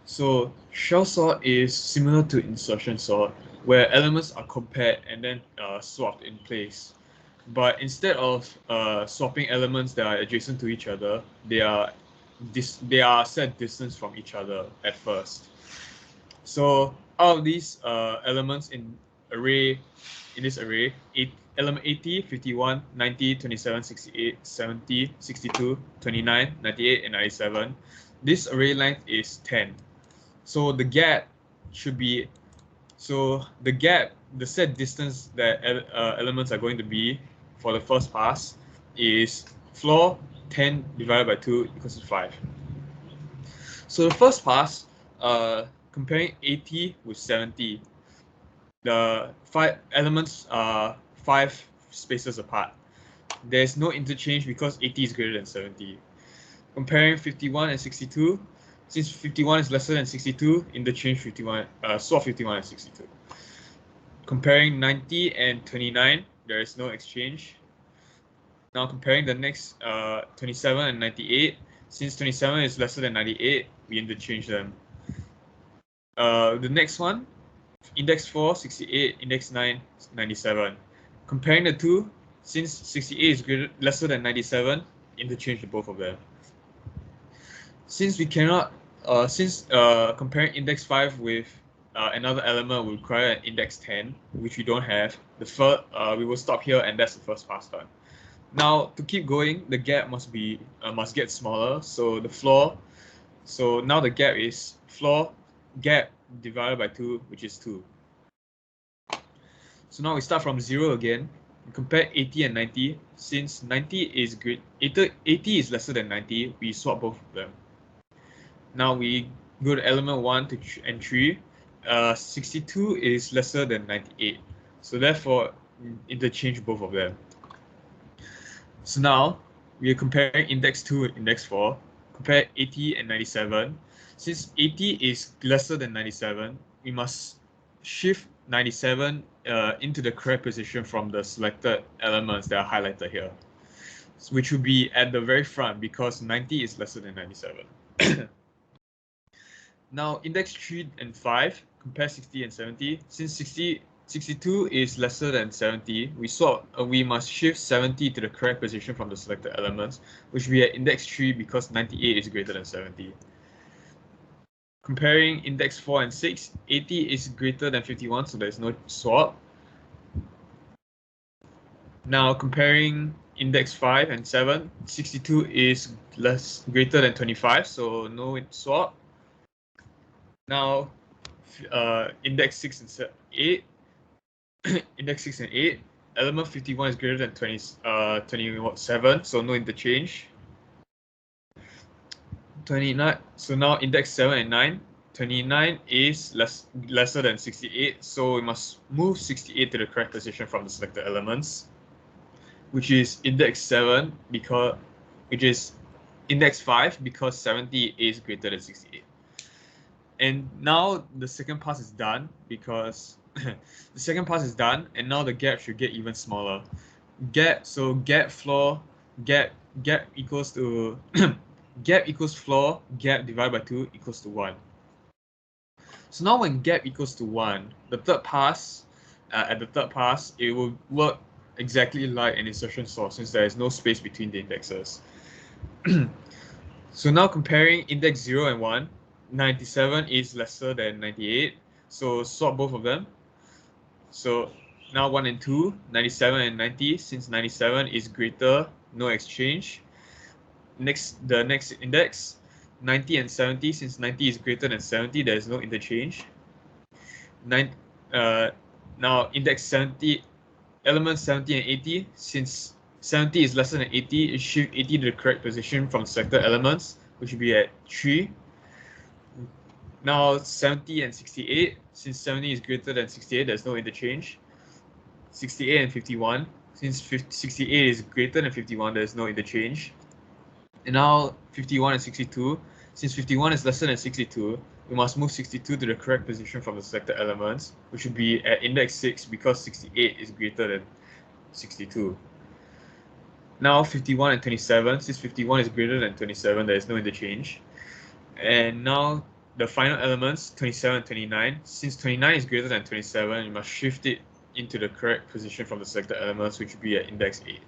So shell sort is similar to insertion sort, where elements are compared and then swapped in place. But instead of swapping elements that are adjacent to each other, they are set distance from each other at first. So out of these elements array in this array, element 80, 51, 90, 27, 68, 70, 62, 29, 98, and 97. This array length is 10. So the gap should be the set distance that elements are going to be for the first pass is floor 10 divided by 2 equals to 5. So the first pass, comparing 80 with 70, the 5 elements are 5 spaces apart. There's no interchange because 80 is greater than 70. Comparing 51 and 62, since 51 is lesser than 62, interchange 51, swap 51 and 62. Comparing 90 and 29, there is no exchange. Now comparing the next 27 and 98, since 27 is lesser than 98, we interchange them. The next one, index 4, 68, index 9, 97. Comparing the two, since 68 is lesser than 97, interchange the both of them. Since we cannot, comparing index 5 with another element will require an index 10, which we don't have, we will stop here and that's the first pass done. Now to keep going, the gap must get smaller. So now the gap is floor gap divided by 2, which is 2. So now we start from 0 again. We compare 80 and 90. Since 80 is lesser than 90, we swap both of them. Now we go to element 1 and 3. 62 is lesser than 98. So therefore, interchange both of them. So now we are comparing index 2 and index 4. Compare 80 and 97. Since 80 is lesser than 97, we must shift 97 into the correct position from the selected elements that are highlighted here, which will be at the very front because 90 is lesser than 97. Now index 3 and 5, compare 60 and 70. Since 62 is lesser than 70, we must shift 70 to the correct position from the selected elements, which will be at index 3 because 98 is greater than 70. Comparing index 4 and 6, 80 is greater than 51, so there's no swap. Now comparing index 5 and 7, 62 is greater than 25, so no swap. Now index 6 and 8, index 6 and 8, element 51 is greater than 27, so no interchange. 29. So now index 7 and 9. 29 is lesser than 68, so we must move 68 to the correct position from the selected elements, which is index 7 which is index 5 because 70 is greater than 68. And now the second pass is done because and now the gap should get even smaller. Gap floor gap equals to gap equals floor gap divided by 2 equals to 1. So now when gap equals to 1, the third pass, at the third pass, it will work exactly like an insertion sort since there is no space between the indexes. So now comparing index 0 and 1, 97 is lesser than 98, so swap both of them. So now 1 and 2, 97 and 90, since 97 is greater, no exchange. The next index, 90 and 70, since 90 is greater than 70, there is no interchange. Now index 70, elements 70 and 80, since 70 is lesser than 80, it shift 80 to the correct position from selected elements, which will be at 3. Now 70 and 68, since 70 is greater than 68, there's no interchange. 68 and 51, since 68 is greater than 51, there's no interchange. And now 51 and 62, since 51 is lesser than 62, we must move 62 to the correct position from the selected elements, which would be at index 6 because 68 is greater than 62. Now 51 and 27, since 51 is greater than 27, there is no interchange. And now the final elements, 27 and 29. Since 29 is greater than 27, you must shift it into the correct position from the selected elements, which would be at index 8.